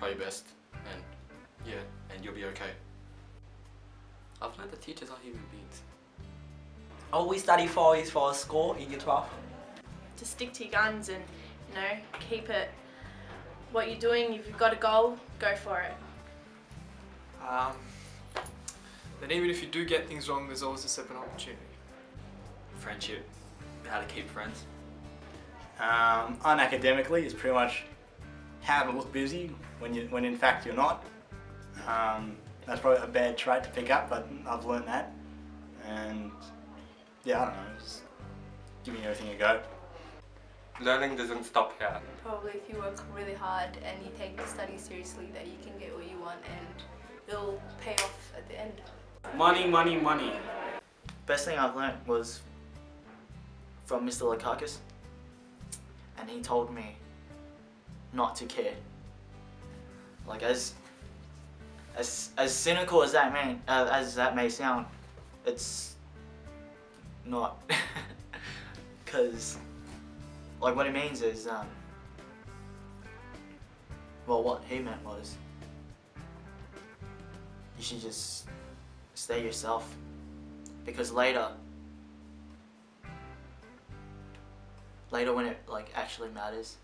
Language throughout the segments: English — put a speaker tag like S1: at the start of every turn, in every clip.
S1: try your best, and yeah, and you'll be okay.
S2: I've learned that teachers are human beings.
S3: All we study for is for a score in year 12.
S4: To stick to your guns and, you know, keep it what you're doing. If you've got a goal, go for it.
S5: Then even if you do get things wrong, there's always a second opportunity.
S2: Friendship, how to keep friends.
S6: Unacademically is pretty much how to look busy when in fact you're not. That's probably a bad trait to pick up, but I've learned that. And yeah, I don't know, just giving everything a go.
S2: Learning doesn't stop here.
S7: Probably if you work really hard and you take the study seriously, that you can get what you want and it'll pay off at the end.
S3: Money, money, money.
S8: Best thing I've learnt was from Mr. Lakakis, and he told me not to care. Like as cynical as that may sound, it's not. Because like what it means is, well, what he meant was you should just stay yourself, because later when it like actually matters,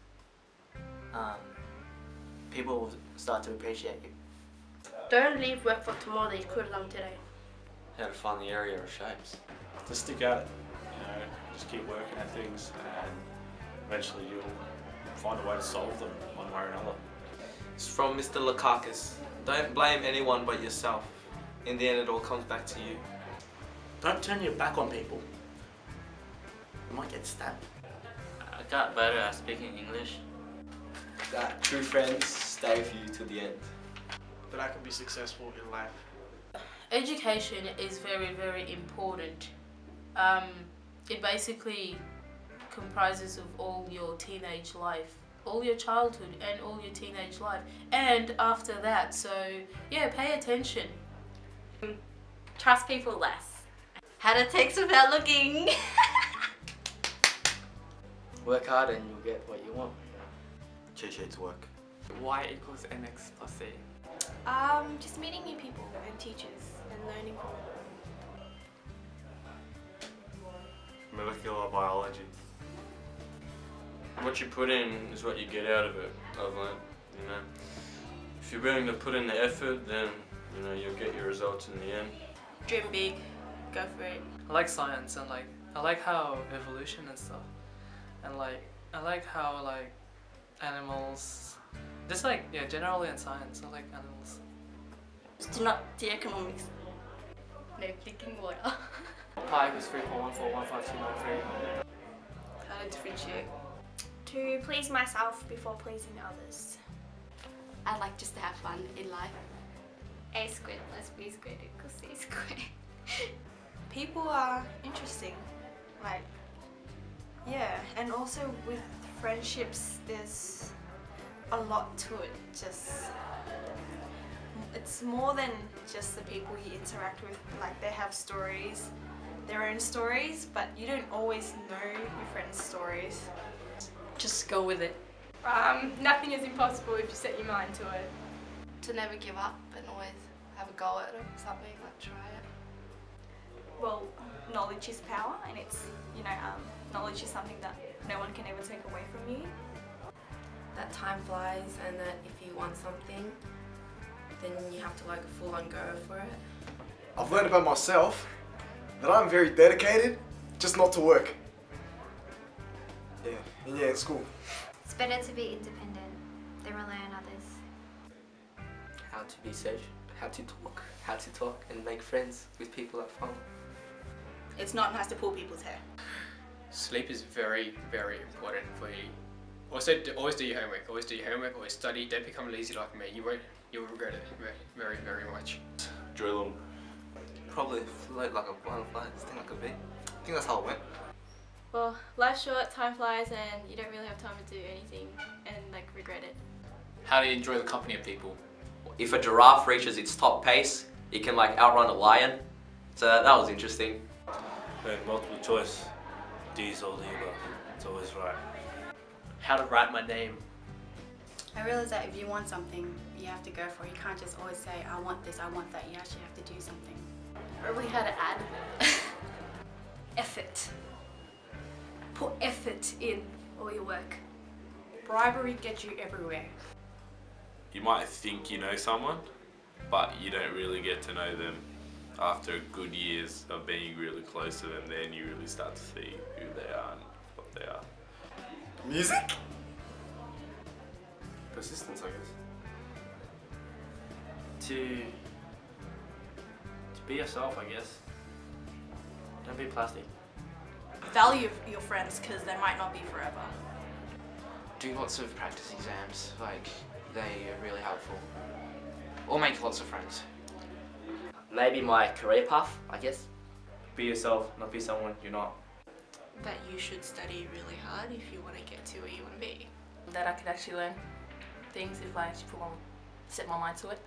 S8: people will start to appreciate you.
S4: Don't leave work for tomorrow that you could have done today.
S2: How to find the area of shapes.
S9: Just stick at it, just keep working at things, and eventually you'll find a way to solve them one way or another.
S10: It's from Mr. Lakakis. Don't blame anyone but yourself. In the end, it all comes back to you.
S3: Don't turn your back on people. You might get stabbed.
S11: I got better at speaking English.
S1: That true friends stay with you to the end.
S5: That I can be successful in life.
S4: Education is very, very important. It basically comprises of all your teenage life, all your childhood and all your teenage life, and after that. So yeah, pay attention.
S7: Trust people less. How to text without looking.
S8: Work hard and you'll get what you want.
S6: Cheat sheets work.
S5: Y = mx + c.
S7: Just meeting new people and teachers and learning from them.
S9: Molecular biology.
S1: What you put in is what you get out of it, I've learned, If you're willing to put in the effort, then, you'll get your results in the end.
S4: Dream big, go for it.
S5: I like science, and I like how evolution and stuff, and I like how animals, just generally in science, I like animals.
S7: Still not the economics. No drinking water.
S5: Pi = 3.141529.
S4: How to differentiate.
S7: To please myself before pleasing others.
S12: I like just to have fun in life.
S7: A² + B² = C². People are interesting, yeah, and also with friendships there's a lot to it. It's more than just the people you interact with. They have stories, their own stories, but you don't always know your friends' stories.
S4: Just go with it.
S7: Nothing is impossible if you set your mind to it.
S12: To never give up and always have a go at something, try it.
S7: Well, knowledge is power, and it's, knowledge is something that no one can ever take away from you.
S12: That time flies, and that if you want something, then you have to full on go for it.
S13: I've learned about myself that I'm very dedicated, just not to work. Yeah, it's cool.
S14: It's better to be independent than rely on others.
S2: How to be social, how to talk and make friends with people at home.
S7: It's not nice to pull people's hair.
S5: Sleep is very, very important for you. Also, always do your homework. Always do your homework. Always study. Don't become lazy like me. You'll regret it very, very much.
S9: Drill them.
S2: Probably float like a butterfly, sting like a bee. I think that's how it went.
S7: Well, life's short, time flies, and you don't really have time to do anything and regret it.
S5: How do you enjoy the company of people?
S2: If a giraffe reaches its top pace, it can outrun a lion. So that was interesting.
S9: And multiple choice, D's or the above. It's always right.
S3: How to write my name.
S15: I realized that if you want something, you have to go for it. You can't just always say, I want this, I want that. You actually have to do something.
S16: Probably how to add effort. Put effort in all your work.
S15: Bribery gets you everywhere.
S17: You might think you know someone, but you don't really get to know them after good years of being really close to them. Then you really start to see who they are and what they are.
S13: Music? Persistence, I guess.
S18: To be yourself, I guess. Don't be plastic.
S19: Value your friends because they might not be forever.
S2: Do lots of practice exams, like they are really helpful. Or make lots of friends.
S8: Maybe my career path, I guess.
S18: Be yourself, not be someone you're not.
S20: That you should study really hard if you want to get to where you want to be.
S4: That I could actually learn things if I actually set my mind to it.